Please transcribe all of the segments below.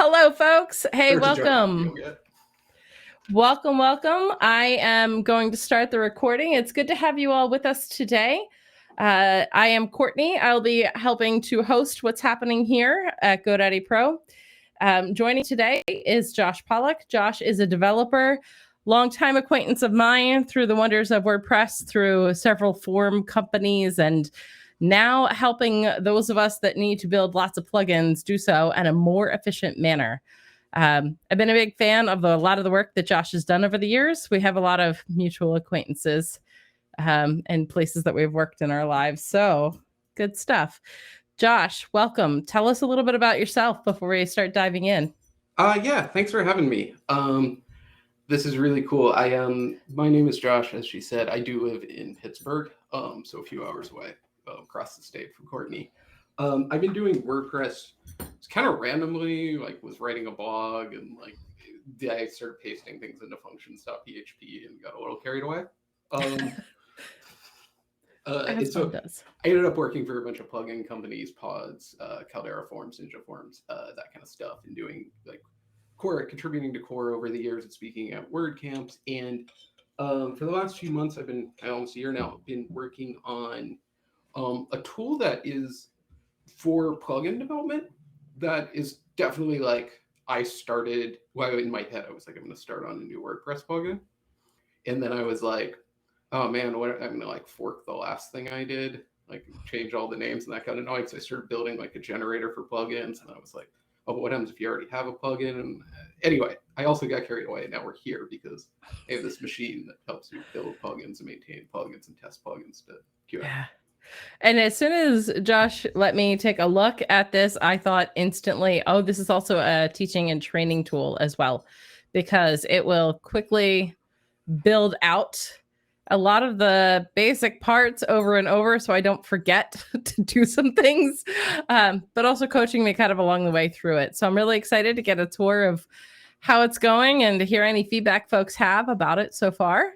Hello, folks. Hey, There's a joke I welcome. feel good. Welcome. I am going to start the recording. It's good to have you all with us today. I am Courtney. I'll be helping to host what's happening here at GoDaddy Pro. Joining today is Josh Pollock. Josh is a developer, longtime acquaintance of mine through the wonders of WordPress, through several form companies, and now helping those of us that need to build lots of plugins do so in a more efficient manner. I've been a big fan of a lot of the work that Josh has done over the years. We have a lot of mutual acquaintances and places that we've worked in our lives. So good stuff. Josh, welcome. Tell us a little bit about yourself before we start diving in. Yeah, thanks for having me. This is really cool. My name is Josh, as she said. I do live in Pittsburgh, so a few hours away across the state from Courtney. I've been doing WordPress kind of randomly, like was writing a blog and like I started pasting things into functions.php and got a little carried away. As so one does. I ended up working for a bunch of plugin companies, Pods, Caldera Forms, Ninja Forms, that kind of stuff, and doing like contributing to core over the years and speaking at WordCamps. And for the last few months, almost a year now, been working on a tool that is for plugin development that is definitely like in my head, I was like, I'm going to start on a new WordPress plugin. And then I was like, oh man, I'm going to like fork the last thing I did, like change all the names, and that got annoying. So I started building like a generator for plugins, and I was like, oh, what happens if you already have a plugin? And anyway, I also got carried away. Now we're here because I have this machine that helps you build plugins and maintain plugins and test plugins to QA. Yeah. And as soon as Josh let me take a look at this, I thought instantly, oh, this is also a teaching and training tool as well, because it will quickly build out a lot of the basic parts over and over so I don't forget to do some things, but also coaching me kind of along the way through it. So I'm really excited to get a tour of how it's going and to hear any feedback folks have about it so far.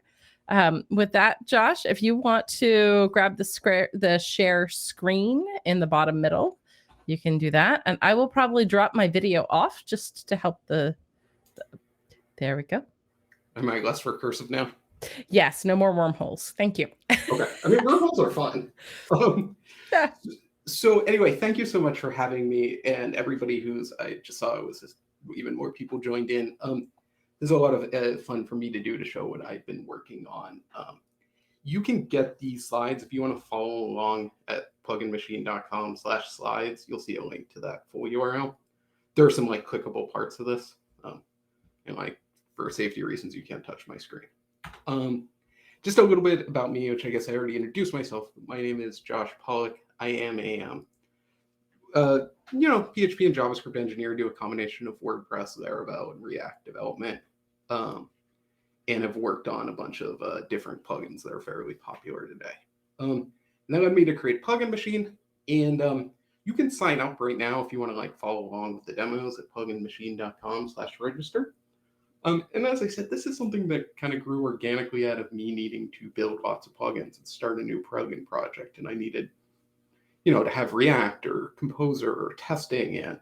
With that, Josh, if you want to grab the share screen in the bottom middle, you can do that. And I will probably drop my video off just to help there we go. Am I less recursive now? Yes, no more wormholes. Thank you. Okay. I mean, wormholes are fun. Yeah. So anyway, thank you so much for having me, and everybody I just saw it was just even more people joined in. There's a lot of fun for me to do to show what I've been working on. You can get these slides if you want to follow along at pluginmachine.com/slides. You'll see a link to that full URL. There are some like clickable parts of this, and like for safety reasons, you can't touch my screen. Just a little bit about me, which I guess I already introduced myself. My name is Josh Pollock. I am a PHP and JavaScript engineer. Do a combination of WordPress, Laravel, and React development. And have worked on a bunch of different plugins that are fairly popular today. And that led me to create Plugin Machine. And you can sign up right now if you want to like follow along with the demos at pluginmachine.com/register. And as I said, this is something that kind of grew organically out of me needing to build lots of plugins and start a new plugin project. And I needed, to have React or Composer or testing. And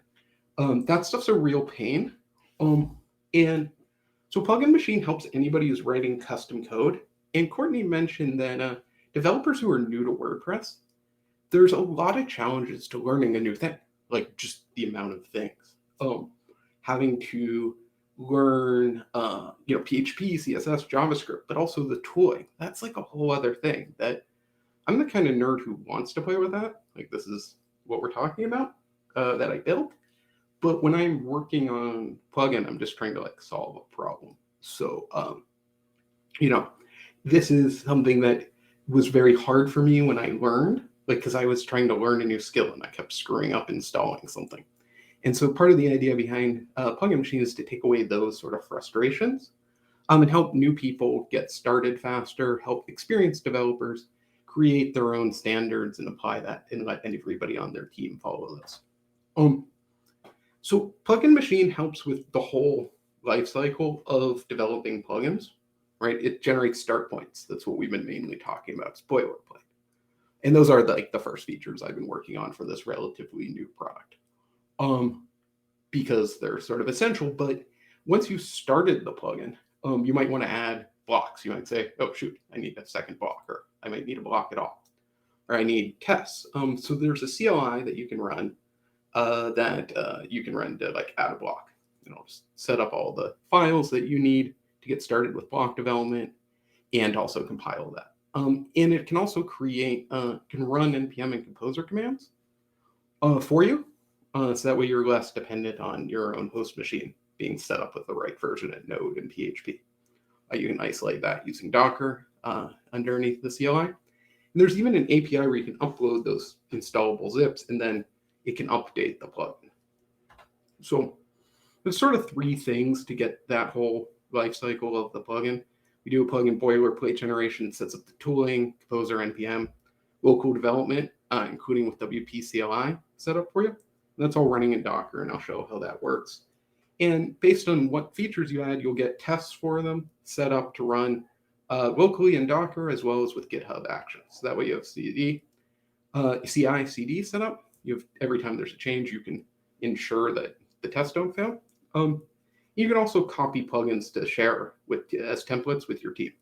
that stuff's a real pain. And so Plugin Machine helps anybody who's writing custom code. And Courtney mentioned that developers who are new to WordPress, there's a lot of challenges to learning a new thing, like just the amount of things. Having to learn, PHP, CSS, JavaScript, but also the tooling. That's like a whole other thing that I'm the kind of nerd who wants to play with that. Like this is what we're talking about that I built. But when I'm working on plugin, I'm just trying to like solve a problem. So, this is something that was very hard for me when I learned, like, because I was trying to learn a new skill and I kept screwing up installing something. And so part of the idea behind Plugin Machine is to take away those sort of frustrations and help new people get started faster, help experienced developers create their own standards and apply that and let everybody on their team follow those. So Plugin Machine helps with the whole life cycle of developing plugins, right? It generates start points. That's what we've been mainly talking about, it's boilerplate. And those are like the first features I've been working on for this relatively new product. because they're sort of essential. But once you started the plugin, you might want to add blocks. You might say, oh, shoot, I need a second block, or I might need a block at all, or I need tests. So there's a CLI that you can run to like add a block. Just set up all the files that you need to get started with block development and also compile that. And it can also can run NPM and composer commands for you. So that way you're less dependent on your own host machine being set up with the right version at Node and PHP. You can isolate that using Docker underneath the CLI. And there's even an API where you can upload those installable zips, and then it can update the plugin. So there's sort of three things to get that whole life cycle of the plugin. We do a plugin boilerplate generation, sets up the tooling, composer, NPM, local development, including with WP CLI set up for you. And that's all running in Docker, and I'll show how that works. And based on what features you add, you'll get tests for them set up to run locally in Docker, as well as with GitHub Actions. So that way you have CI, CD set up. Every time there's a change, you can ensure that the tests don't fail. You can also copy plugins to share as templates with your team.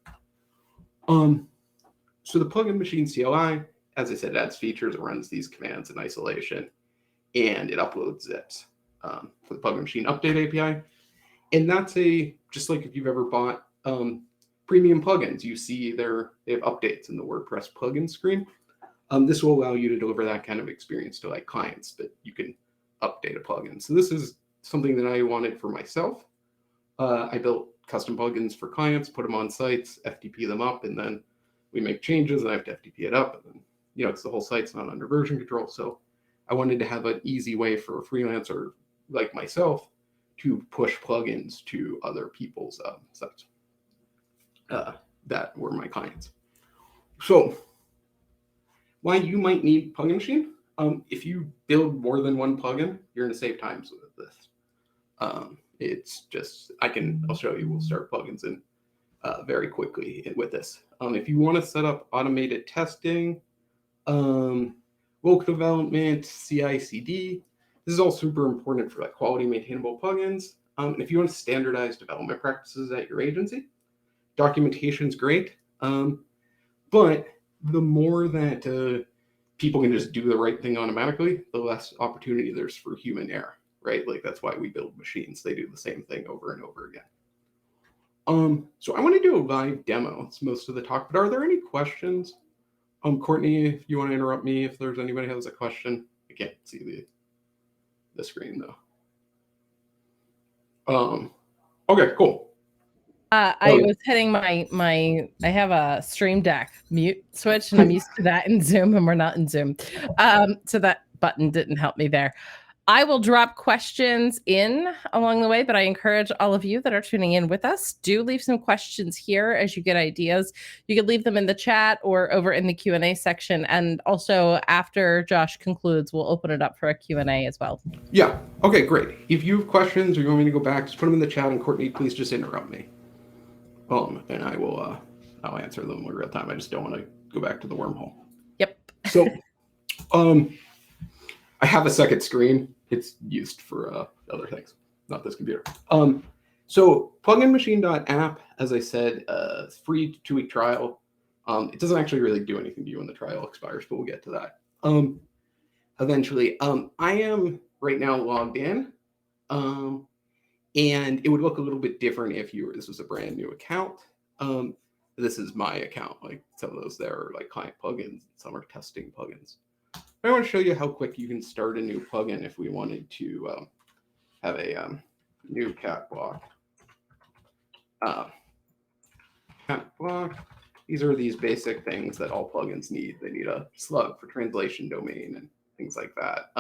So the plugin machine CLI, as I said, adds features. It runs these commands in isolation, and it uploads zips for the plugin machine update API. And that's just like if you've ever bought premium plugins, you see they have updates in the WordPress plugin screen. This will allow you to deliver that kind of experience to like clients that you can update a plugin. So this is something that I wanted for myself. I built custom plugins for clients, put them on sites, FTP them up, and then we make changes and I have to FTP it up. And then, because the whole site's not under version control. So I wanted to have an easy way for a freelancer like myself to push plugins to other people's sites that were my clients. So why you might need plugin machine? If you build more than one plugin, you're going to save time with this. It's just, I'll show you, we'll start plugins in very quickly with this. If you want to set up automated testing, local development, CI/CD, this is all super important for like quality maintainable plugins. And if you want to standardize development practices at your agency, documentation is great. But the more that people can just do the right thing automatically, the less opportunity there's for human error, right? Like that's why we build machines. They do the same thing over and over again. So I want to do a live demo. It's most of the talk, but are there any questions? Courtney, if you want to interrupt me, if there's anybody who has a question. I can't see the screen though. Okay, cool. I was hitting I have a Stream Deck mute switch, and I'm used to that in Zoom, and we're not in Zoom. So that button didn't help me there. I will drop questions in along the way, but I encourage all of you that are tuning in with us, do leave some questions here as you get ideas. You can leave them in the chat or over in the Q&A section. And also after Josh concludes, we'll open it up for a Q&A as well. Yeah. Okay, great. If you have questions or you want me to go back, just put them in the chat, and Courtney, please just interrupt me. And I will I'll answer them in real time. I just don't want to go back to the wormhole. Yep. So I have a second screen. It's used for other things, not this computer. So pluginmachine.app, as I said, it's free 2-week trial. It doesn't actually really do anything to you when the trial expires, but we'll get to that eventually. I am right now logged in, and it would look a little bit different if this was a brand new account. This is my account. Like some of those there are like client plugins, some are testing plugins. I want to show you how quick you can start a new plugin if we wanted to have a new cat block. Cat block. These are these basic things that all plugins need. They need a slug for translation domain and things like that.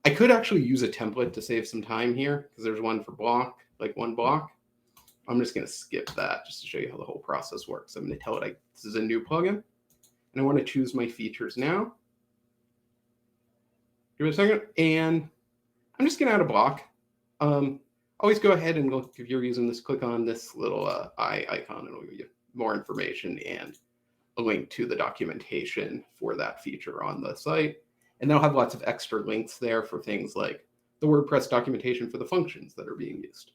I could actually use a template to save some time here because there's one for block, like one block. I'm just going to skip that just to show you how the whole process works. I'm going to tell it this is a new plugin, and I want to choose my features now. Give it a second, and I'm just going to add a block. Always go ahead and look, if you're using this, click on this little eye icon, and it'll give you more information and a link to the documentation for that feature on the site. And they'll have lots of extra links there for things like the WordPress documentation for the functions that are being used.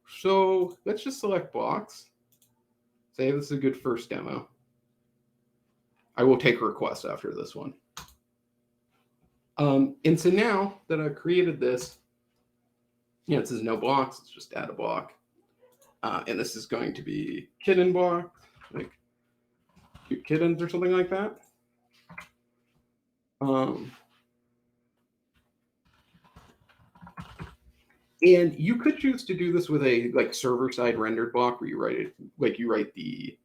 So let's just select blocks. Say this is a good first demo. I will take requests after this one. And so now that I've created this, it says no blocks, let's just add a block. And this is going to be kitten block, like cute kittens or something like that. And you could choose to do this with a server-side rendered block where you write the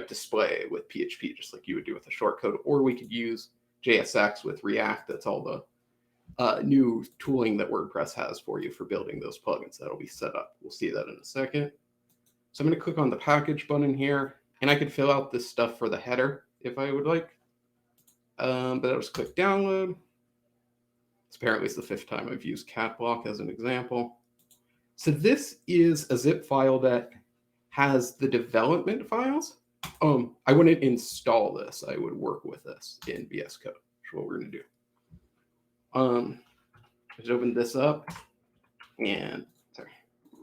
display with PHP, just like you would do with a shortcode, or we could use JSX with React. That's all the new tooling that WordPress has for you for building those plugins. That'll be set up. We'll see that in a second. So I'm going to click on the package button here, and I could fill out this stuff for the header if I would like. But I'll just click download. Apparently it's the 5th time I've used cat block as an example. So this is a zip file that has the development files. I wouldn't install this. I would work with this in VS Code, which is what we're going to do. Just open this up and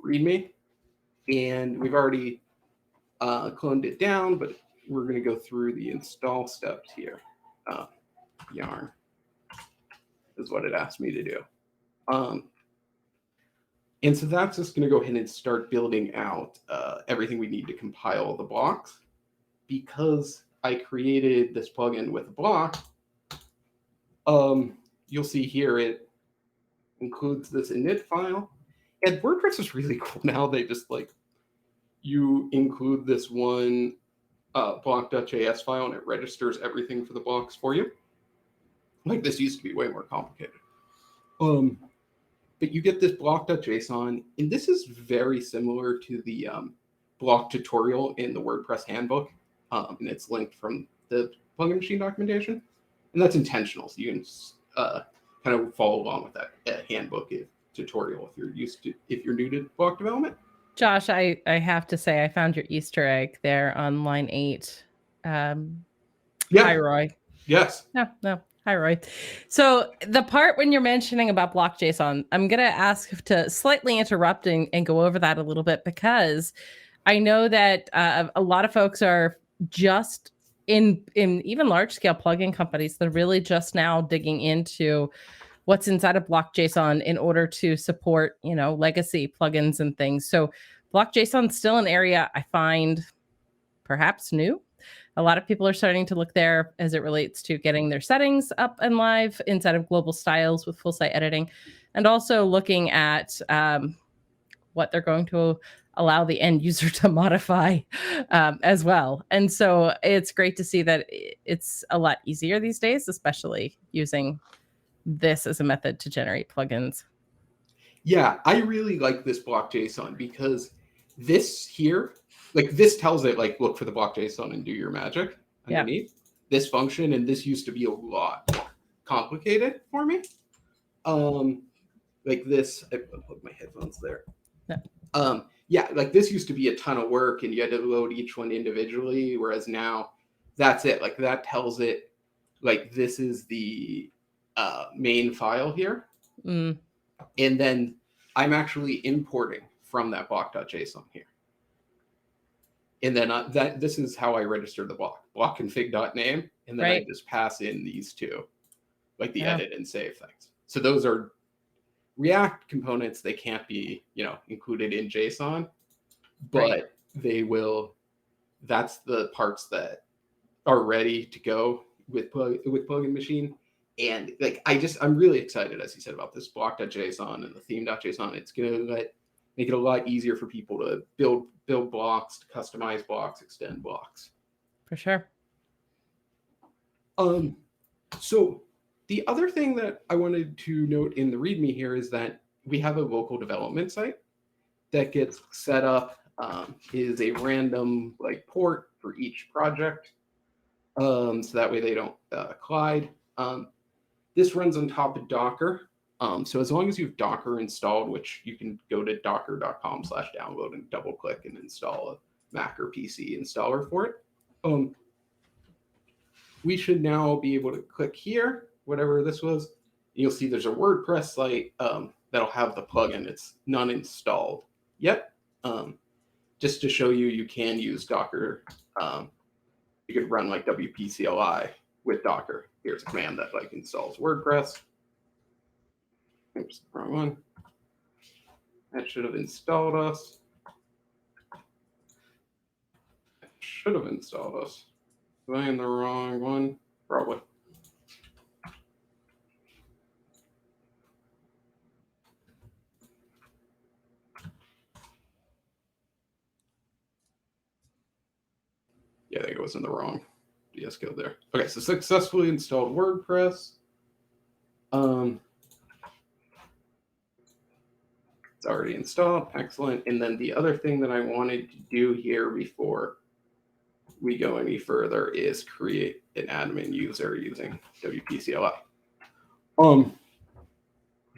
README. And we've already cloned it down, but we're going to go through the install steps here. Yarn is what it asked me to do. And so that's just going to go ahead and start building out everything we need to compile the blocks. Because I created this plugin with a block, you'll see here it includes this init file. And WordPress is really cool now. They just you include this one block.js file and it registers everything for the blocks for you. This used to be way more complicated. But you get this block.json, and this is very similar to the block tutorial in the WordPress handbook, and it's linked from the plugin machine documentation, and that's intentional. So you can kind of follow along with that handbook tutorial if you're new to block development. Josh, I have to say I found your Easter egg there on line 8. Yeah. Hi, Roy. Yes. No. Hi, Roy. So the part when you're mentioning about block.json, I'm going to ask to slightly interrupt and go over that a little bit, because I know that a lot of folks are just in even large scale plugin companies, they're really just now digging into what's inside of block.json in order to support, legacy plugins and things. So block.json is still an area I find perhaps new. A lot of people are starting to look there as it relates to getting their settings up and live inside of global styles with full site editing, and also looking at what they're going to allow the end user to modify as well. And so it's great to see that it's a lot easier these days, especially using this as a method to generate plugins. Yeah, I really like this block.json because this here, this tells it look for the block.json and do your magic underneath this function. And this used to be a lot more complicated for me. This, I put my headphones there. Yeah. This used to be a ton of work and you had to load each one individually. Whereas now that's it. That tells it this is the main file here. And then I'm actually importing from that block.json here. And then this is how I register the block config.name. And then I just pass in these two, the edit and save things. So those are React components. They can't be, included in JSON, but they will. That's the parts that are ready to go with plugin machine. And I'm really excited, as you said, about this block.json and the theme.json. It's going to make it a lot easier for people to build blocks, to customize blocks, extend blocks. For sure. So the other thing that I wanted to note in the README here is that we have a local development site that gets set up, is a random port for each project. So that way they don't collide. This runs on top of Docker. So as long as you have Docker installed, which you can go to docker.com/download and double click and install a Mac or PC installer for it. We should now be able to click here, whatever this was, You'll see there's a WordPress site that'll have the plugin. It's not installed yet. Just to show you, you can use Docker. You could run like WP CLI with Docker. Here's a command that like installs WordPress. Oops, wrong one. That should have installed us. Should have installed us. Am I in the wrong one? Probably. Yeah, I think it was in the wrong VS Code there. Okay, so successfully installed WordPress. It's already installed. Excellent. And then the other thing that I wanted to do here before we go any further is create an admin user using WP CLI.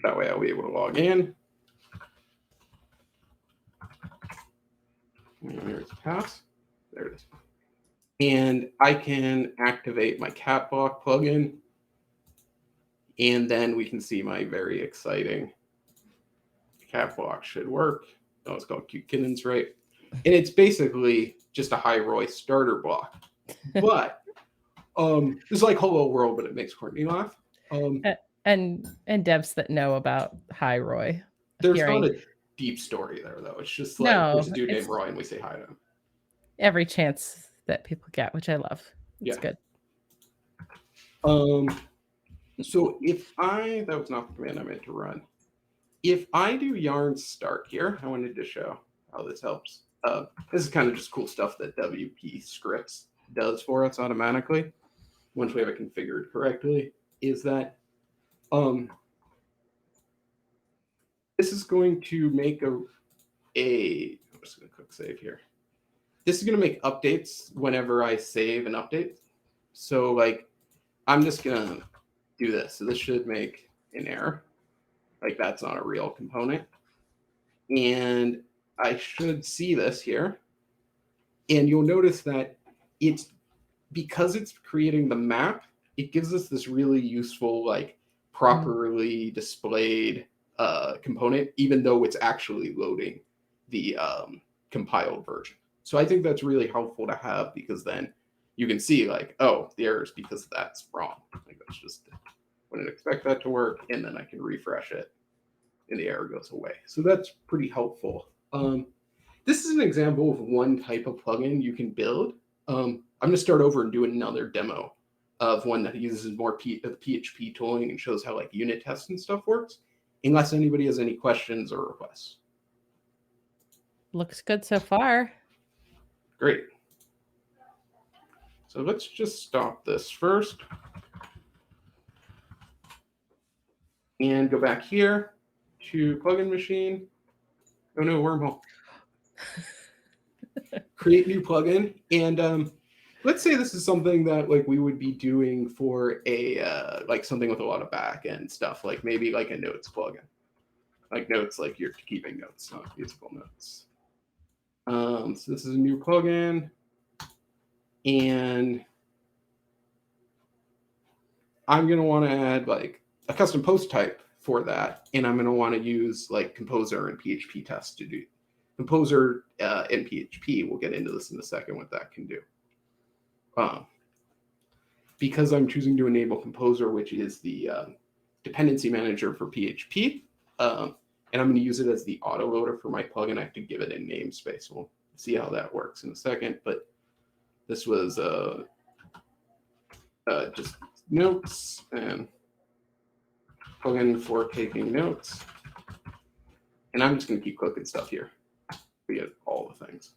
That way I'll be able to log in. Here's pass. There it is. And I can activate my cat block plugin. And then we can see my very exciting cat block should work. Oh, it's called Cute Kittens, right? And it's basically just a high ROI starter block. But it's like Hello World, but it makes Courtney laugh. And devs that know about hi Roy. There's not a deep story there, though. It's just like there's a dude named Roy, and we say hi to him. Every chance that people get, which I love. It's good. So if that was not the command I meant to run. If I do yarn start here, I wanted to show how this helps. This is kind of just cool stuff that WP scripts does for us automatically once we have it configured correctly, is that this is going to make I'm just going to click save here. This is going to make updates whenever I save an update. So like, I'm just going to do this. So this should make an error. Like that's not a real component. And I should see this here. And you'll notice that because it's creating the map, it gives us this really useful, like properly displayed component, even though it's actually loading the compiled version. So I think that's really helpful to have, because then you can see like, oh, the error is because that's wrong. Like that's just, wouldn't expect that to work. And then I can refresh it and the error goes away. So that's pretty helpful. This is an example of one type of plugin you can build. I'm going to start over and do another demo of one that uses more PHP tooling and shows how like unit tests and stuff works, unless anybody has any questions or requests. Looks good so far. Great. So let's just stop this first and go back here to plugin machine. Oh no, wormhole. Create new plugin. And let's say this is something that like we would be doing for a like something with a lot of back end stuff, like maybe like a notes plugin. Like notes, like you're keeping notes, not usable notes. So this is a new plugin. And I'm going to want to add like a custom post type for that. And I'm going to want to use like Composer and PHP test to do. Composer and PHP, we'll get into this in a second, what that can do. Because I'm choosing to enable Composer, which is the dependency manager for PHP, and I'm going to use it as the autoloader for my plugin. I have to give it a namespace. We'll see how that works in a second. But this was just notes and plugin for taking notes. And I'm just going to keep clicking stuff here. We get all the things.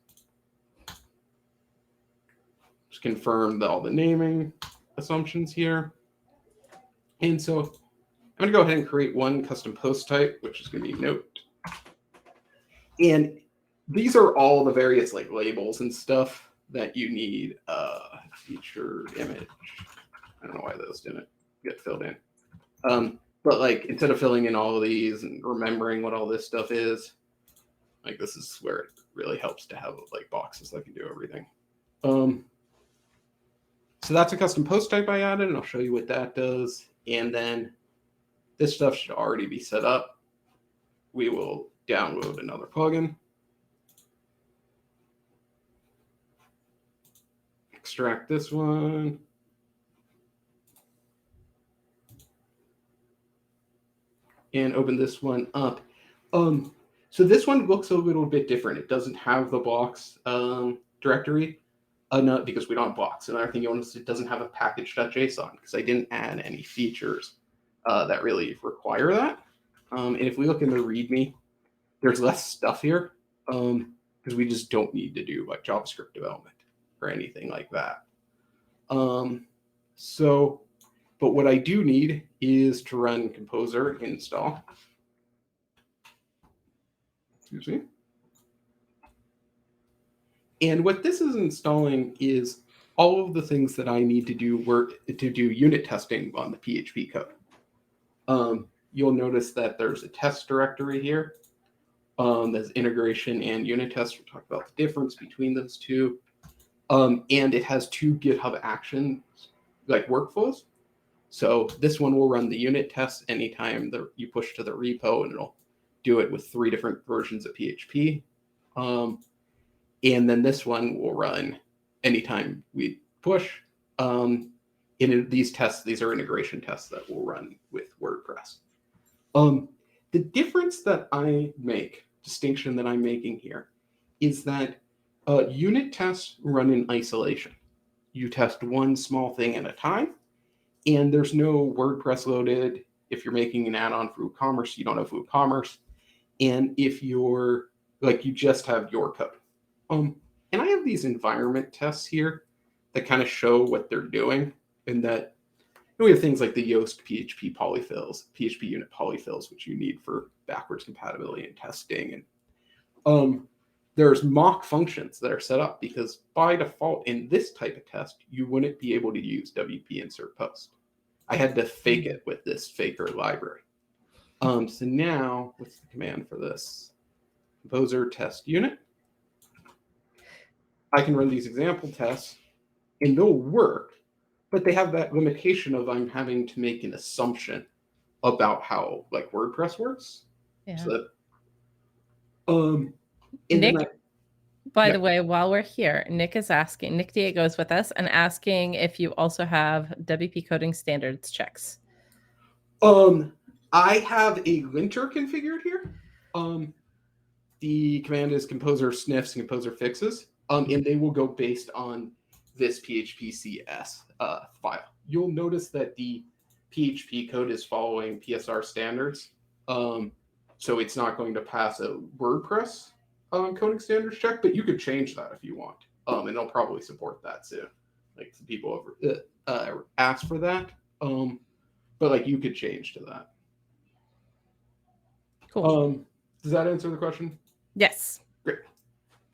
Just confirm all the naming assumptions here. And so I'm going to go ahead and create one custom post type, which is going to be note. And these are all the various like labels and stuff that you need. Feature image. I don't know why those didn't get filled in. But like instead of filling in all of these and remembering what all this stuff is, like this is where it really helps to have like boxes that can do everything. So that's a custom post type I added, and I'll show you what that does. And then this stuff should already be set up. We will download another plugin. Extract this one. And open this one up. So this one looks a little bit different. It doesn't have the blocks directory. No, because we don't have blocks. Another thing you'll notice, it doesn't have a package.json because I didn't add any features that really require that. And if we look in the README, there's less stuff here because we just don't need to do like JavaScript development or anything like that. But what I do need is to run composer install. Excuse me. And what this is installing is all of the things that I need to do unit testing on the PHP code. You'll notice that there's a test directory here. There's integration and unit tests. We'll talk about the difference between those two. And it has 2 GitHub actions, like workflows. So this one will run the unit tests anytime you push to the repo, and it'll do it with 3 different versions of PHP. And then this one will run anytime we push. These tests, these are integration tests that will run with WordPress. The difference that distinction that I'm making here, is that unit tests run in isolation. You test one small thing at a time, and there's no WordPress loaded. If you're making an add-on for WooCommerce, you don't have WooCommerce. And if you're you just have your code. And I have these environment tests here that kind of show what they're doing, and that we have things like the Yoast PHP polyfills, PHP unit polyfills, which you need for backwards compatibility and testing. And there's mock functions that are set up because by default in this type of test, you wouldn't be able to use WP insert post. I had to fake it with this faker library. So now, what's the command for this? Composer test unit. I can run these example tests, and they'll work, but they have that limitation of I'm having to make an assumption about how WordPress works. Yeah. So that, Nick, by the way, while we're here, Nick Diego is with us and asking if you also have WP coding standards checks. I have a linter configured here. The command is composer sniffs and composer fixes, and they will go based on this PHP-CS file. You'll notice that the PHP code is following PSR standards, so it's not going to pass a WordPress coding standards check, but you could change that if you want, and they'll probably support that soon. Some people have asked for that, but you could change to that. Cool. Does that answer the question? Yes. Great.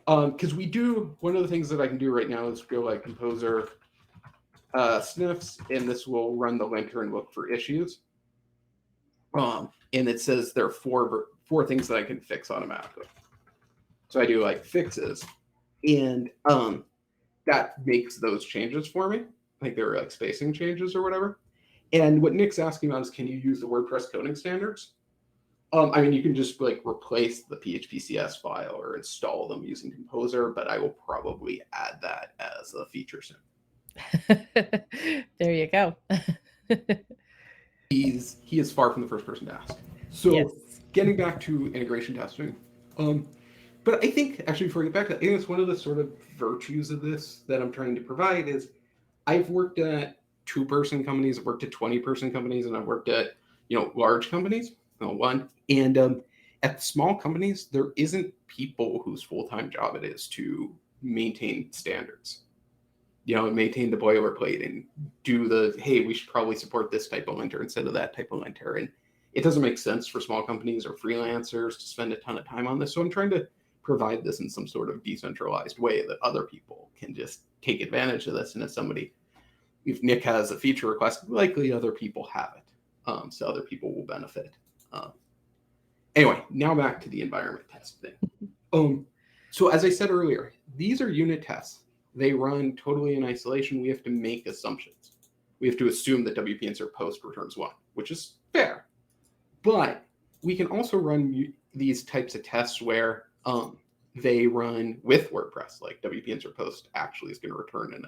Because one of the things that I can do right now is go composer sniffs, and this will run the linter and look for issues. And it says there are four things that I can fix automatically. So I do fixes, and that makes those changes for me. They're spacing changes or whatever. And what Nick's asking about is, can you use the WordPress coding standards? You can just replace the PHP-CS file or install them using Composer, but I will probably add that as a feature soon. There you go. He is far from the first person to ask. So yes. Getting back to integration testing, but I think actually before I get back to that, I think it's one of the sort of virtues of this that I'm trying to provide is I've worked at 2-person companies, I've worked at 20-person companies, and I've worked at large companies. One. And at small companies, there isn't people whose full-time job it is to maintain standards, and maintain the boilerplate and do hey, we should probably support this type of linter instead of that type of linter. And it doesn't make sense for small companies or freelancers to spend a ton of time on this. So I'm trying to provide this in some sort of decentralized way that other people can just take advantage of this. And if Nick has a feature request, likely other people have it. So other people will benefit. Anyway, now back to the environment test thing. So as I said earlier, these are unit tests. They run totally in isolation. We have to make assumptions. We have to assume that WP insert post returns 1, which is fair. But we can also run these types of tests where they run with WordPress, like WP insert post actually is going to return an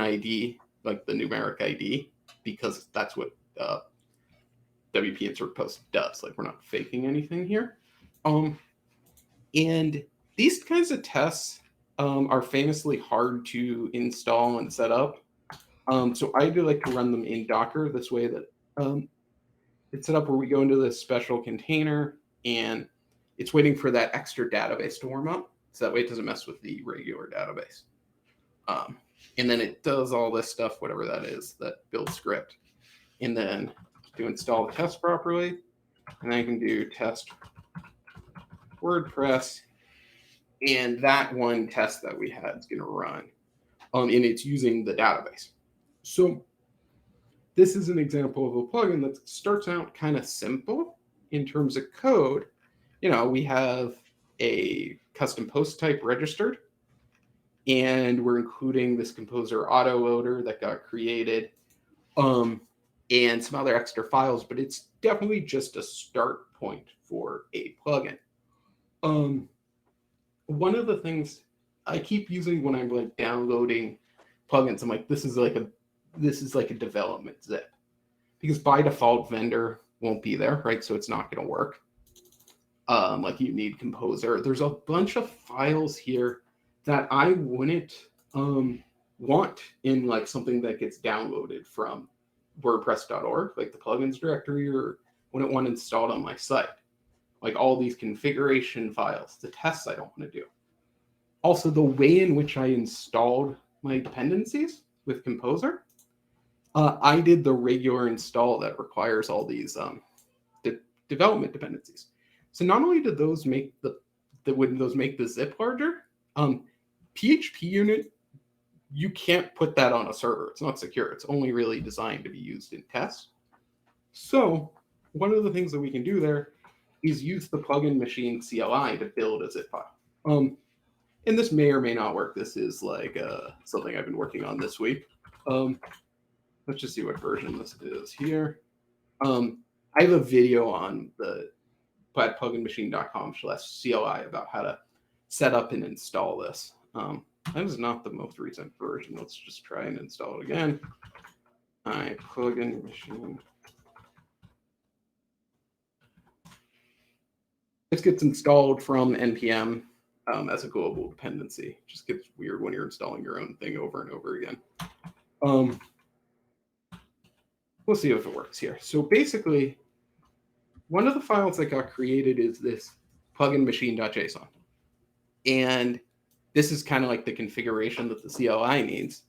ID, like the numeric ID, because that's what WP insert post does. Like, we're not faking anything here. And these kinds of tests are famously hard to install and set up. So I do like to run them in Docker this way, that it's set up where we go into this special container and it's waiting for that extra database to warm up. So that way it doesn't mess with the regular database. And then it does all this stuff, whatever that is, that build script. And then to install the test properly, and then I can do test WordPress. And that one test that we had is going to run. And it's using the database. So this is an example of a plugin that starts out kind of simple in terms of code. We have a custom post type registered, and we're including this composer auto loader that got created, and some other extra files, but it's definitely just a start point for a plugin. One of the things I keep using when I'm like downloading plugins, I'm like, this is like a development zip, because by default vendor won't be there, right? So it's not going to work. Like, you need composer. There's a bunch of files here that I wouldn't want in like something that gets downloaded from WordPress.org, like the plugins directory, or wouldn't want installed on my site. Like all these configuration files, the tests I don't want to do. Also, the way in which I installed my dependencies with Composer, I did the regular install that requires all these development dependencies. So not only did those make the zip larger, PHP unit, you can't put that on a server. It's not secure. It's only really designed to be used in tests. So one of the things that we can do there is use the plugin machine CLI to build a zip file. And this may or may not work. This is like something I've been working on this week. Let's just see what version this is here. I have a video on the pluginmachine.com/CLI about how to set up and install this. That is not the most recent version. Let's just try and install it again. Plugin machine. This gets installed from npm as a global dependency. It just gets weird when you're installing your own thing over and over again. We'll see if it works here. So basically, one of the files that got created is this pluginmachine.json. And this is kind of like the configuration that the CLI needs.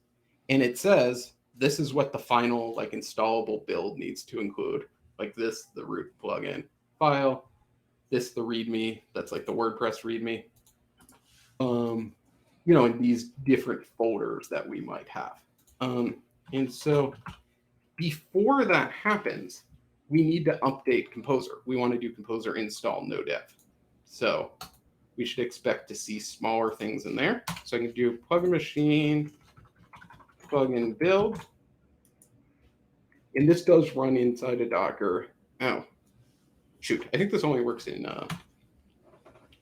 And it says, this is what the final like installable build needs to include. Like this, the root plugin file, this, the README, that's like the WordPress README. In these different folders that we might have. And so before that happens, we need to update Composer. We want to do Composer install no dev. So we should expect to see smaller things in there. So I can do plugin machine, plugin build. And this does run inside a Docker. Oh, shoot. I think this only works in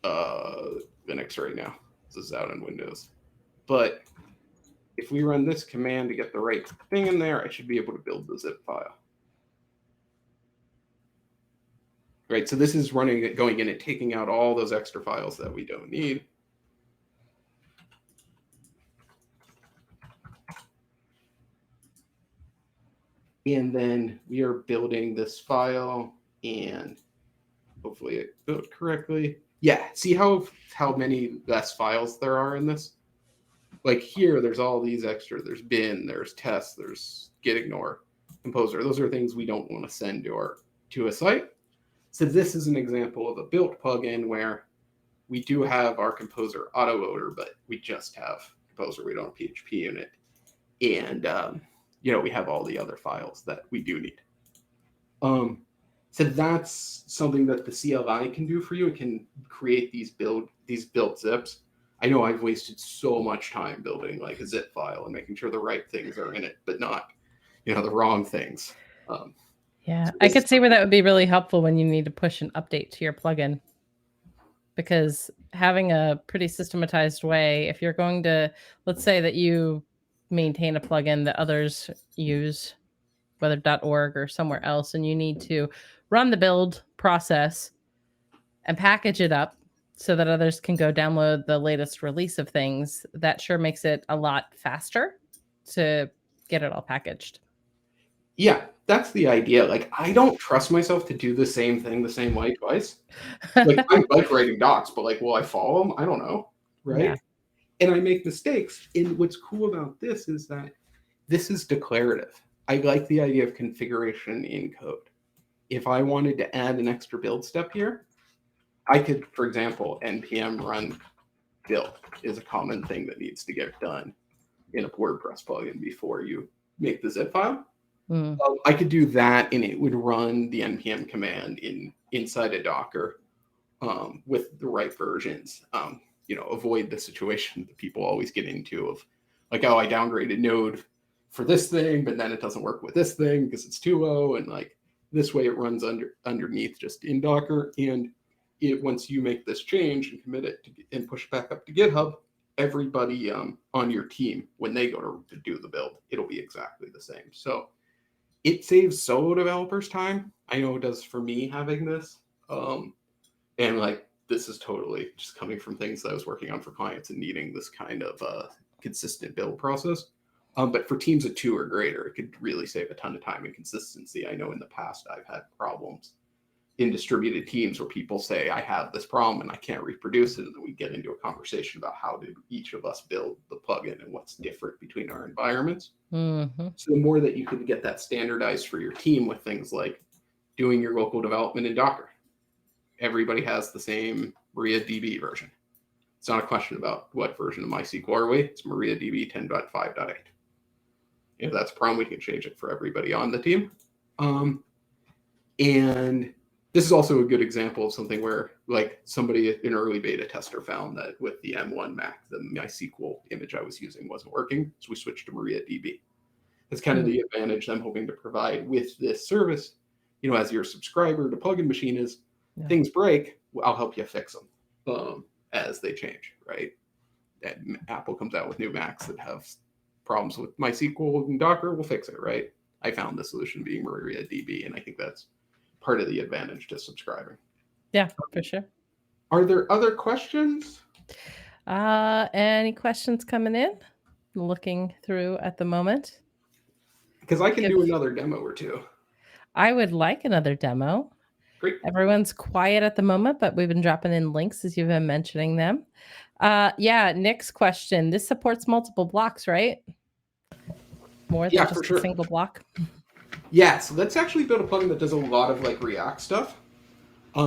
Linux right now. This is out on Windows. But if we run this command to get the right thing in there, I should be able to build the zip file. Right, so this is going in and taking out all those extra files that we don't need. And then we are building this file, and hopefully it built correctly. Yeah, see how many less files there are in this? Like here, there's all these extra. There's bin, there's test, there's git ignore, composer. Those are things we don't want to send to a site. So this is an example of a built plugin where we do have our composer autoloader, but we just have composer. We don't have PHP unit. And, we have all the other files that we do need. So that's something that the CLI can do for you. It can create these built zips. I know I've wasted so much time building like a zip file and making sure the right things are in it, but not, the wrong things. Yeah, So I could see where that would be really helpful when you need to push an update to your plugin. Because having a pretty systematized way, if you're going to, let's say that you maintain a plugin that others use, whether .org or somewhere else, and you need to run the build process and package it up so that others can go download the latest release of things, that sure makes it a lot faster to get it all packaged. Yeah, that's the idea. Like, I don't trust myself to do the same thing the same way twice. Like, I like writing docs, but like, will I follow them? I don't know, right? Yeah. And I make mistakes. And what's cool about this is that this is declarative. I like the idea of configuration in code. If I wanted to add an extra build step here, I could, for example, npm run build is a common thing that needs to get done in a WordPress plugin before you make the zip file. I could do that, and it would run the npm command inside a Docker with the right versions. Avoid the situation that people always get into of like, oh, I downgraded Node for this thing, but then it doesn't work with this thing because it's too low, and like this way it runs underneath just in Docker, and once you make this change and commit it and push it back up to GitHub, everybody on your team, when they go to do the build, it'll be exactly the same. So it saves solo developers time. I know it does for me having this. And like, this is totally just coming from things that I was working on for clients and needing this kind of consistent build process. But for teams of 2 or greater, it could really save a ton of time and consistency. I know in the past I've had problems in distributed teams where people say, I have this problem and I can't reproduce it. And then we get into a conversation about how did each of us build the plugin and what's different between our environments. Mm-hmm. So the more that you can get that standardized for your team with things like doing your local development in Docker. Everybody has the same MariaDB version. It's not a question about what version of MySQL are we. It's MariaDB 10.5.8. If that's a problem, we can change it for everybody on the team. And this is also a good example of something where like somebody, an early beta tester, found that with the M1 Mac, the MySQL image I was using wasn't working. So we switched to MariaDB. That's kind of the advantage I'm hoping to provide with this service. As your subscriber to Plugin Machine is, things break, I'll help you fix them as they change, right? And Apple comes out with new Macs that have problems with MySQL and Docker, we'll fix it, right? I found the solution being MariaDB, and I think that's part of the advantage to subscribing. Yeah, for sure. Are there other questions? Any questions coming in? Looking through at the moment. Because I can do another demo or two. I would like another demo. Great. Everyone's quiet at the moment, but we've been dropping in links as you've been mentioning them. Nick's question. This supports multiple blocks, right? More than just a single block? Yeah, so let's actually build a plugin that does a lot of like React stuff.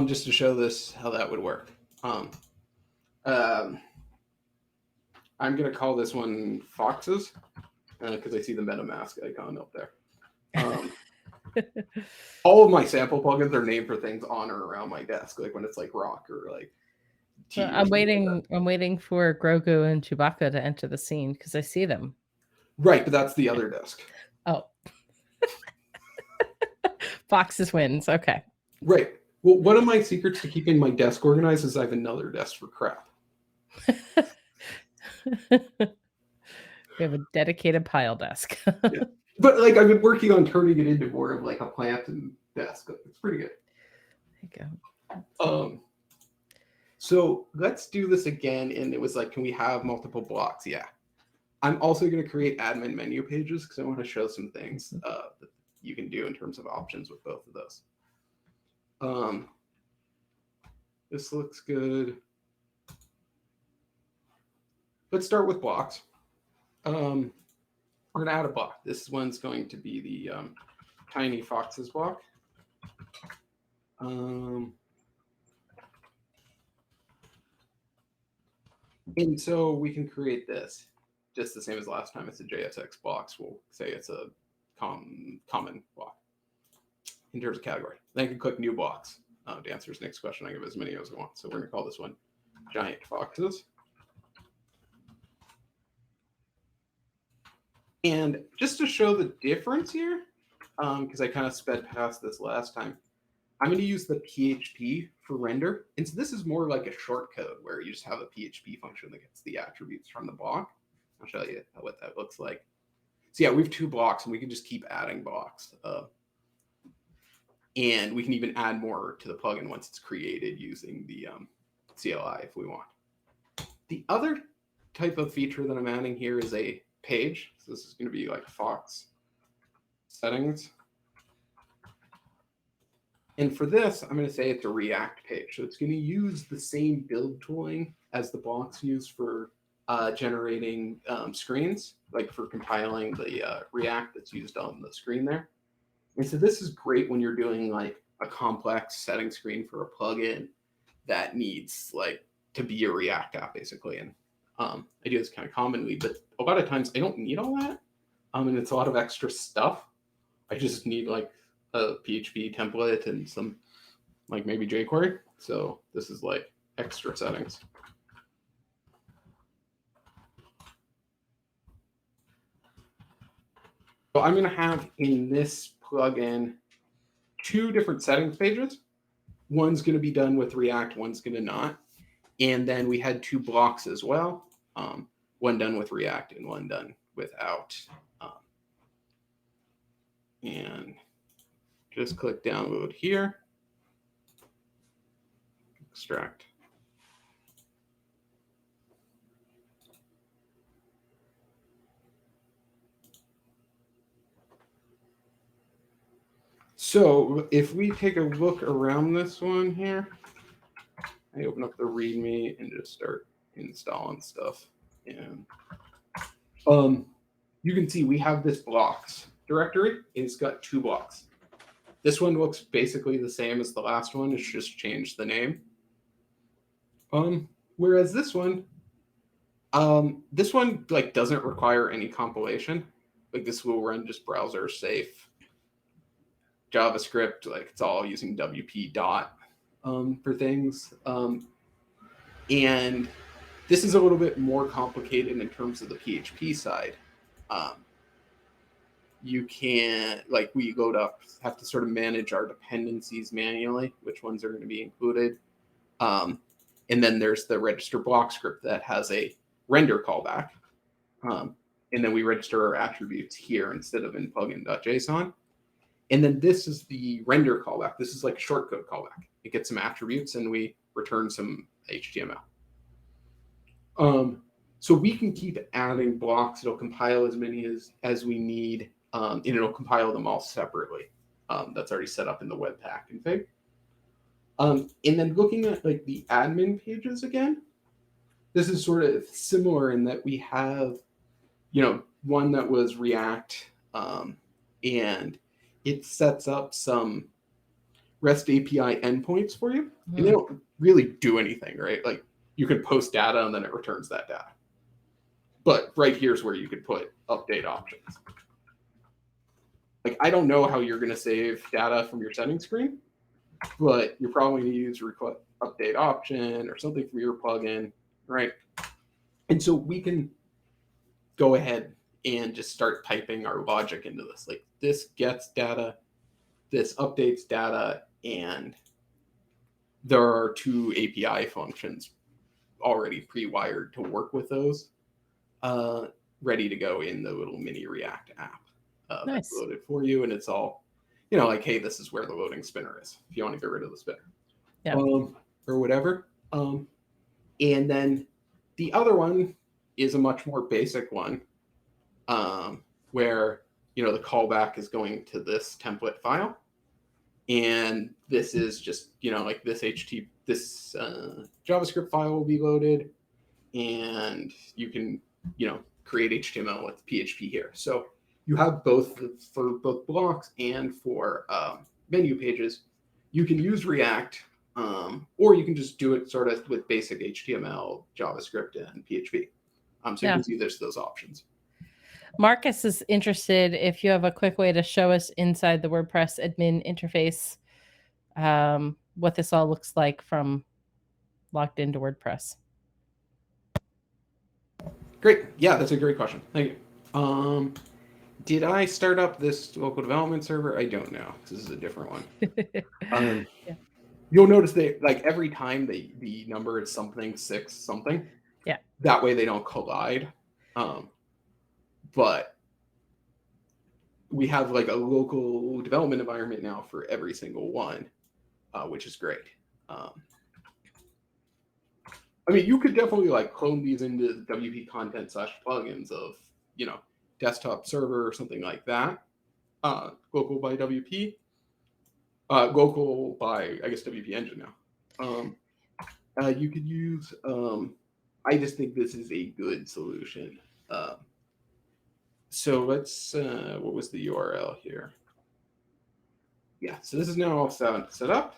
Just to show this how that would work. I'm gonna call this one Foxes because I see the MetaMask icon up there. All of my sample plugins are named for things on or around my desk, like when it's like rock or like tea. I'm waiting for Grogu and Chewbacca to enter the scene because I see them. Right, but that's the other desk. Oh. Foxes wins. Okay. Right. Well, one of my secrets to keeping my desk organized is I have another desk for crap. We have a dedicated pile desk. Yeah. But like I've been working on turning it into more of like a plant and desk. It's pretty good. There you go. So let's do this again. And it was like, can we have multiple blocks? Yeah. I'm also going to create admin menu pages because I want to show some things that you can do in terms of options with both of those. This looks good. Let's start with blocks. We're going to add a block. This one's going to be the tiny foxes block. And so we can create this just the same as last time. It's a JSX blocks. We'll say it's a common block in terms of category. Then I can click new blocks to answer his next question. I give as many as I want. So we're going to call this one giant foxes. And just to show the difference here, because I kind of sped past this last time. I'm going to use the PHP for render. And so this is more like a shortcode where you just have a PHP function that gets the attributes from the block. I'll show you what that looks like. So yeah, we have 2 blocks and we can just keep adding blocks. And we can even add more to the plugin once it's created using the CLI if we want. The other type of feature that I'm adding here is a page. So this is going to be like Fox settings. And for this, I'm going to say it's a React page. So it's going to use the same build tooling as the blocks used for generating screens, like for compiling the React that's used on the screen there. And so this is great when you're doing like a complex setting screen for a plugin that needs like to be a React app basically. And I do this kind of commonly, but a lot of times I don't need all that. And it's a lot of extra stuff. I just need like a PHP template and some like maybe jQuery. So this is like extra settings. So I'm going to have in this plugin 2 different settings pages. One's going to be done with React, one's going to not. And then we had 2 blocks as well. One done with React and one done without. And just click download here. Extract. So if we take a look around this one here, I open up the README and just start installing stuff. And you can see we have this blocks directory. It's got 2 blocks. This one looks basically the same as the last one. It's just changed the name. Whereas this one like doesn't require any compilation. Like this will run just browser safe JavaScript. Like it's all using WP dot for things. And this is a little bit more complicated in terms of the PHP side. You can, like we have to sort of manage our dependencies manually, which ones are going to be included. And then there's the register block script that has a render callback. And then we register our attributes here instead of in plugin.json. And then this is the render callback. This is like a shortcode callback. It gets some attributes and we return some HTML. So we can keep adding blocks. It'll compile as many as we need, and it'll compile them all separately. That's already set up in the Webpack config. And then looking at like the admin pages again, this is sort of similar in that we have, one that was React, and it sets up some REST API endpoints for you. Mm-hmm. And they don't really do anything, right? Like you could post data and then it returns that data. But right here's where you could put update options. Like I don't know how you're going to save data from your settings screen, but you're probably going to use update option or something from your plugin, right? And so we can go ahead and just start typing our logic into this. Like this gets data, this updates data, and there are 2 API functions already pre-wired to work with those, ready to go in the little mini React app. Nice. That's loaded for you, and it's all, like, hey, this is where the loading spinner is. If you want to get rid of the spinner, or whatever. And then the other one is a much more basic one, where the callback is going to this template file, and this is just like this JavaScript file will be loaded, and you can create HTML with PHP here. So you have both for both blocks and for menu pages. You can use React, or you can just do it sort of with basic HTML, JavaScript, and PHP. So you can see there's those options. Marcus is interested if you have a quick way to show us inside the WordPress admin interface what this all looks like from logged into WordPress. Great. Yeah, that's a great question. Thank you. Did I start up this local development server? I don't know. This is a different one. Yeah. You'll notice that like every time the number is something 6 something. Yeah. That way they don't collide. But we have like a local development environment now for every single one, which is great. I mean, you could definitely like clone these into WP content / plugins of, desktop server or something like that. Local by WP. Local by, I guess, WP Engine now. You could use, I just think this is a good solution. So let's, what was the URL here? Yeah, so this is now all set up.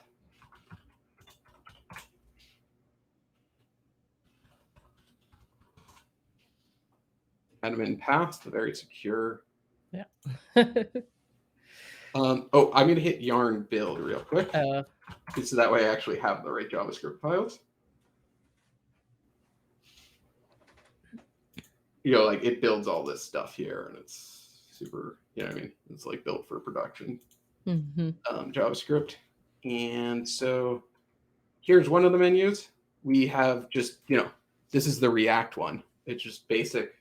Admin path, very secure. Yeah. I'm going to hit yarn build real quick. So that way I actually have the right JavaScript files. Like it builds all this stuff here and it's super, it's like built for production. JavaScript. And so here's one of the menus. We have just, this is the React one. It's just basic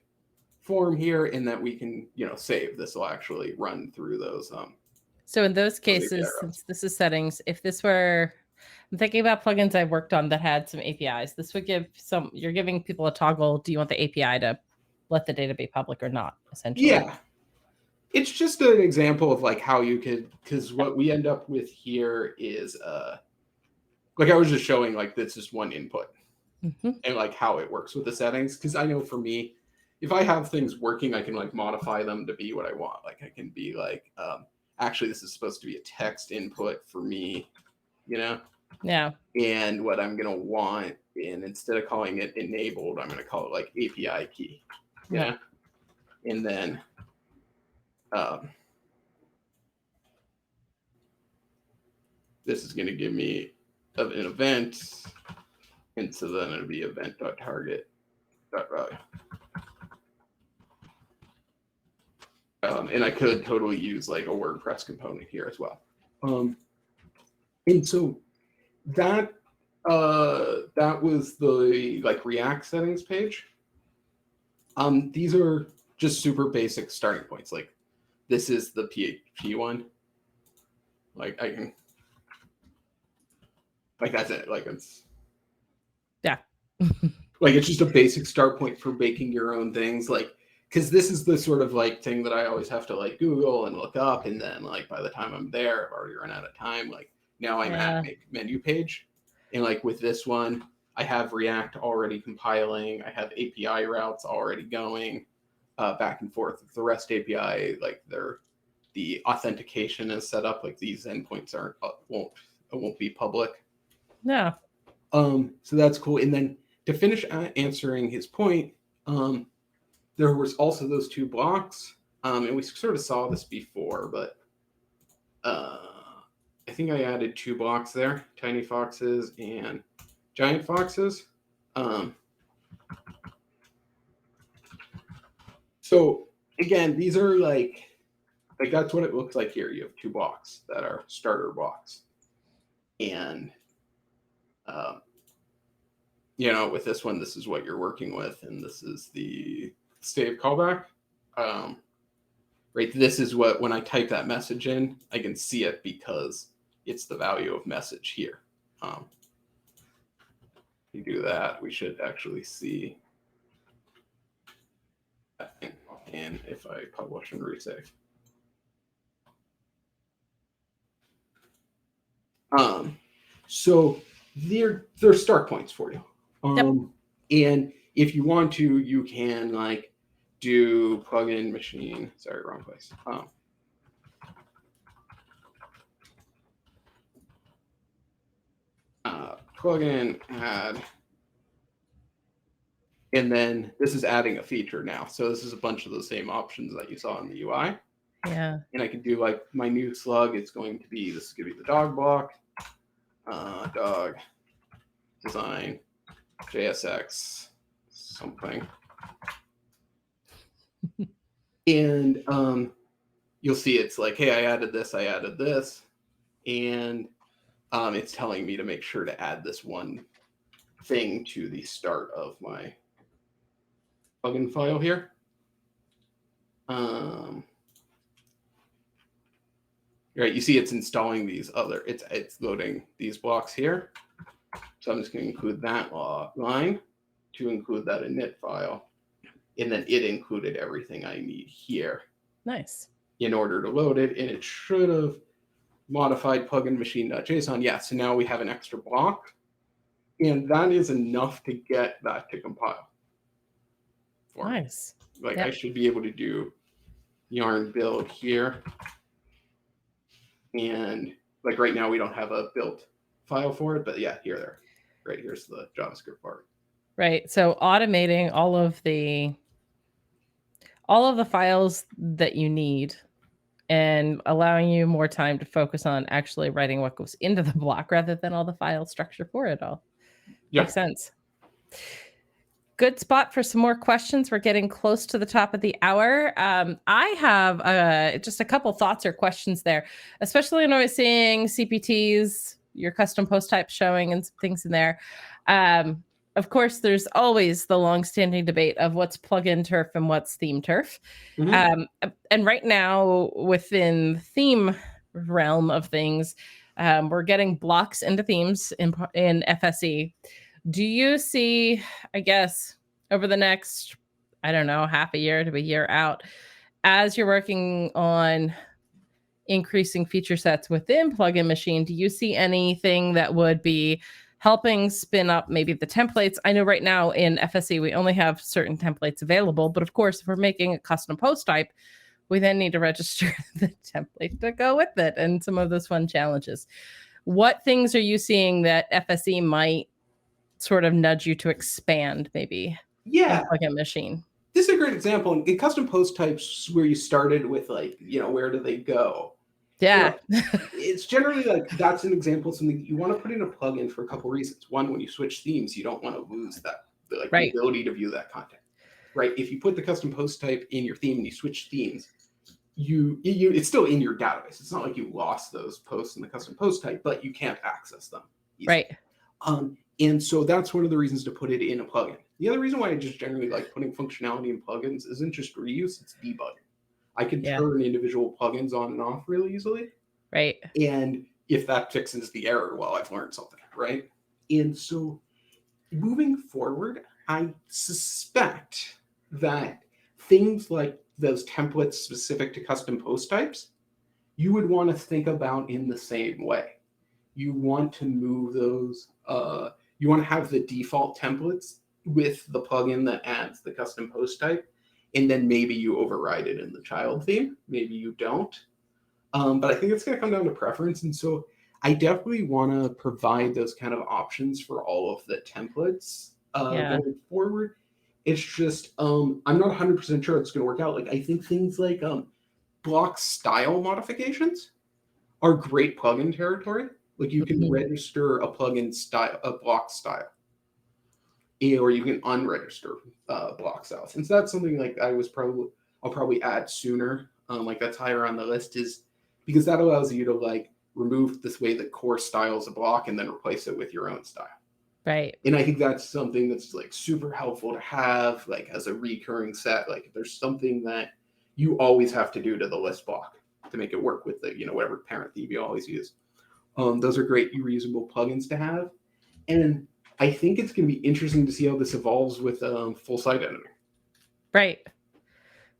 form here, and that we can, save. This will actually run through those. So in those cases, since this is settings, if this were, I'm thinking about plugins I've worked on that had some APIs. This would give you're giving people a toggle. Do you want the API to let the data be public or not, essentially? Yeah. It's just an example of like how you could, because what we end up with here is, like I was just showing, like this is one input and like how it works with the settings. Because I know for me, if I have things working, I can like modify them to be what I want. Like I can be like, actually, this is supposed to be a text input for me, Yeah. And what I'm going to want, and instead of calling it enabled, I'm going to call it like API key. Yeah. And then, this is going to give me an event. And so then it'll be event.target.value. And I could totally use like a WordPress component here as well. And so that was the like React settings page. These are just super basic starting points. Like this is the PHP one. Like I can, like that's it. Like it's, yeah. Like it's just a basic start point for making your own things. Like, because this is the sort of like thing that I always have to like Google and look up, and then like by the time I'm there, I've already run out of time. Like now I'm at make menu page, and like with this one, I have React already compiling. I have API routes already going back and forth with the REST API. Like the authentication is set up. Like these endpoints won't be public. No. So that's cool. And then to finish answering his point, there was also those two blocks, and we sort of saw this before, but I think I added 2 blocks there, tiny foxes and giant foxes. So again, these are like that's what it looks like here. You have 2 blocks that are starter blocks, and with this one, this is what you're working with, and this is the save callback. Right, this is what, when I type that message in, I can see it because it's the value of message here. If you do that, we should actually see that in if I publish and resave. So they're start points for you. And if you want to, you can like do plugin machine. Sorry, wrong place. Plugin add. And then this is adding a feature now. So this is a bunch of the same options that you saw in the UI. Yeah. And I can do like my new slug. It's going to be, this is going to be the dog block. Dog design JSX something. And you'll see it's like, hey, I added this, and it's telling me to make sure to add this one thing to the start of my plugin file here. Right, you see it's installing these other, it's loading these blocks here. So I'm just going to include that line to include that init file. And then it included everything I need here. Nice. In order to load it, and it should have modified plugin machine.json. Yeah, so now we have an extra block, and that is enough to get that to compile. Nice. Like I should be able to do yarn build here. And like right now we don't have a built file for it, but yeah, there. Right, here's the JavaScript part. Right. So automating all of the files that you need and allowing you more time to focus on actually writing what goes into the block rather than all the file structure for it all. Yeah. Makes sense. Good spot for some more questions. We're getting close to the top of the hour. I have just a couple thoughts or questions there, especially when I was seeing CPTs, your custom post type showing and some things in there. Of course, there's always the long-standing debate of what's plugin turf and what's theme turf. Mm-hmm. And right now, within the theme realm of things, we're getting blocks into themes in FSE. Do you see, I guess, over the next, I don't know, half a year to a year out, as you're working on increasing feature sets within Plugin Machine, do you see anything that would be helping spin up maybe the templates? I know right now in FSE, we only have certain templates available, but of course, if we're making a custom post type, we then need to register the template to go with it and some of those fun challenges. What things are you seeing that FSE might sort of nudge you to expand maybe? Yeah. Plugin Machine. This is a great example. In custom post types where you started with like, where do they go? Yeah. It's generally like, that's an example of something you want to put in a plugin for a couple of reasons. One, when you switch themes, you don't want to lose that, the ability to view that content, right? If you put the custom post type in your theme and you switch themes, it's still in your database. It's not like you lost those posts in the custom post type, but you can't access them easily. Right. And so that's one of the reasons to put it in a plugin. The other reason why I just generally like putting functionality in plugins isn't just reuse, it's debugging. I can turn individual plugins on and off really easily. Right. And if that fixes the error, well, I've learned something, right? And so moving forward, I suspect that things like those templates specific to custom post types, you would want to think about in the same way. You want to move those, you want to have the default templates with the plugin that adds the custom post type, and then maybe you override it in the child theme. Maybe you don't. But I think it's going to come down to preference. And so I definitely want to provide those kind of options for all of the templates going forward. It's just, I'm not 100% sure it's going to work out. Like, I think things like block style modifications are great plugin territory. Like you can register a plugin style, a block style, or you can unregister block styles. And so that's something like I'll probably add sooner. Like that's higher on the list, is because that allows you to like remove this way the core style is a block and then replace it with your own style. Right. And I think that's something that's like super helpful to have like as a recurring set. Like if there's something that you always have to do to the list block to make it work with the, whatever parent theme you always use. Those are great reusable plugins to have. And I think it's going to be interesting to see how this evolves with full site editor. Right.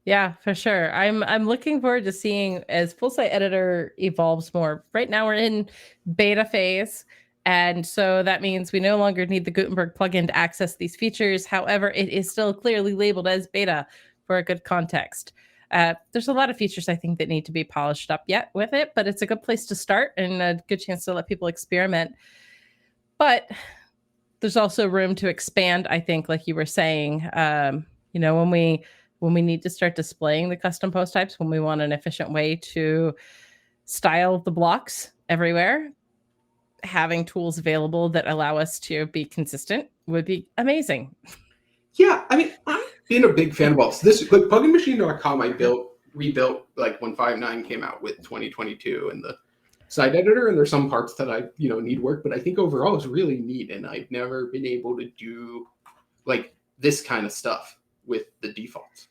Yeah, for sure. I'm looking forward to seeing as full site editor evolves more. Right now we're in beta phase. And so that means we no longer need the Gutenberg plugin to access these features. However, it is still clearly labeled as beta for a good context. There's a lot of features I think that need to be polished up yet with it, but it's a good place to start and a good chance to let people experiment. But there's also room to expand, I think, like you were saying, when we need to start displaying the custom post types, when we want an efficient way to style the blocks everywhere, having tools available that allow us to be consistent would be amazing. Yeah, I mean, being a big fan of all this, like pluginmachine.com, I rebuilt like when 5.9 came out with 2022 and the site editor, and there's some parts that I need work, but I think overall it's really neat, and I've never been able to do like this kind of stuff with the defaults.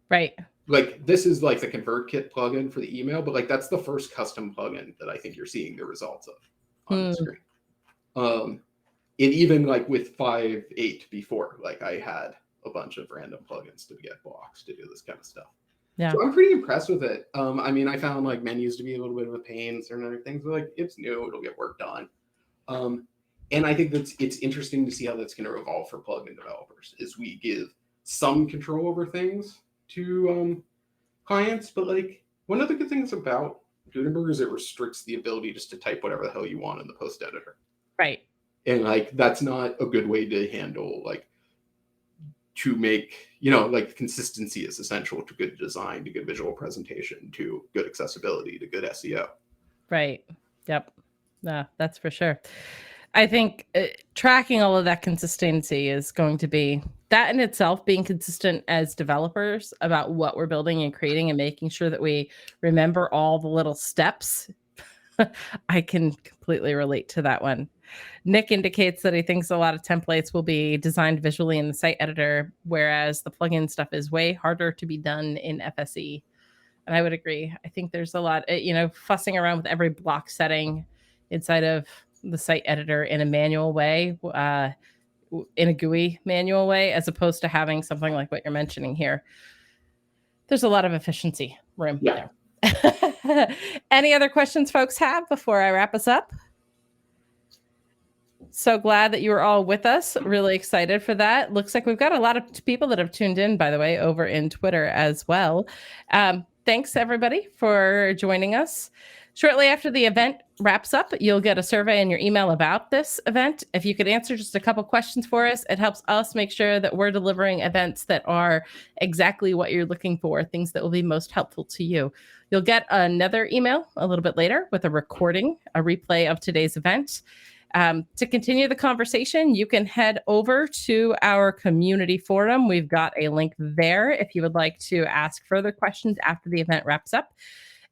Right. Like this is like the ConvertKit plugin for the email, but like that's the first custom plugin that I think you're seeing the results of on the screen. And even like with 5.8 before, like I had a bunch of random plugins to get blocks to do this kind of stuff. Yeah. So I'm pretty impressed with it. I mean, I found like menus to be a little bit of a pain, certain other things, but like it's new, it'll get worked on. And I think it's interesting to see how that's going to evolve for plugin developers as we give some control over things to clients. But like one of the good things about Gutenberg is it restricts the ability just to type whatever the hell you want in the post editor. Right. And like that's not a good way to handle like to make, like consistency is essential to good design, to good visual presentation, to good accessibility, to good SEO. Right. Yep. No, that's for sure. I think tracking all of that consistency is going to be that in itself, being consistent as developers about what we're building and creating and making sure that we remember all the little steps. I can completely relate to that one. Nick indicates that he thinks a lot of templates will be designed visually in the site editor, whereas the plugin stuff is way harder to be done in FSE. And I would agree. I think there's a lot, fussing around with every block setting inside of the site editor in a manual way, in a GUI manual way, as opposed to having something like what you're mentioning here. There's a lot of efficiency room there. Any other questions folks have before I wrap us up? So glad that you were all with us. Really excited for that. Looks like we've got a lot of people that have tuned in, by the way, over in Twitter as well. Thanks, everybody, for joining us. Shortly after the event wraps up, you'll get a survey in your email about this event. If you could answer just a couple questions for us, it helps us make sure that we're delivering events that are exactly what you're looking for, things that will be most helpful to you. You'll get another email a little bit later with a recording, a replay of today's event. To continue the conversation, you can head over to our community forum. We've got a link there if you would like to ask further questions after the event wraps up.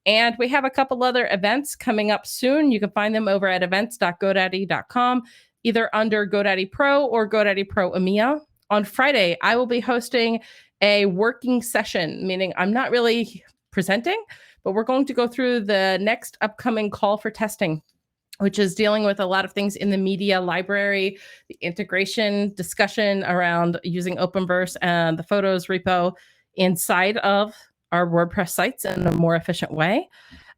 And we have a couple other events coming up soon. You can find them over at events.godaddy.com, either under GoDaddy Pro or GoDaddy Pro EMEA. On Friday, I will be hosting a working session, meaning I'm not really presenting, but we're going to go through the next upcoming call for testing, which is dealing with a lot of things in the media library, the integration discussion around using Openverse and the photos repo inside of our WordPress sites in a more efficient way.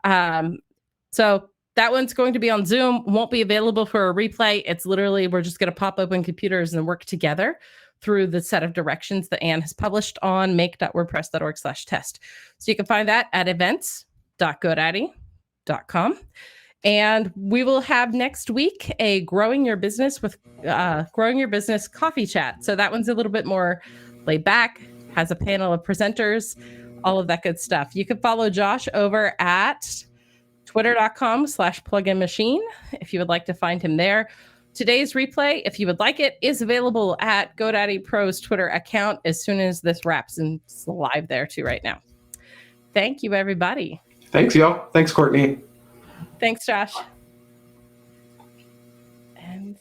So that one's going to be on Zoom, won't be available for a replay. It's literally, we're just going to pop open computers and work together through the set of directions that Anne has published on make.wordpress.org/test. So you can find that at events.godaddy.com. And we will have next week a growing your business coffee chat. So that one's a little bit more laid back, has a panel of presenters, all of that good stuff. You can follow Josh over at twitter.com/pluginmachine if you would like to find him there. Today's replay, if you would like it, is available at GoDaddy Pro's Twitter account as soon as this wraps, and it's live there too right now. Thank you, everybody. Thanks, y'all. Thanks, Courtney. Thanks, Josh. And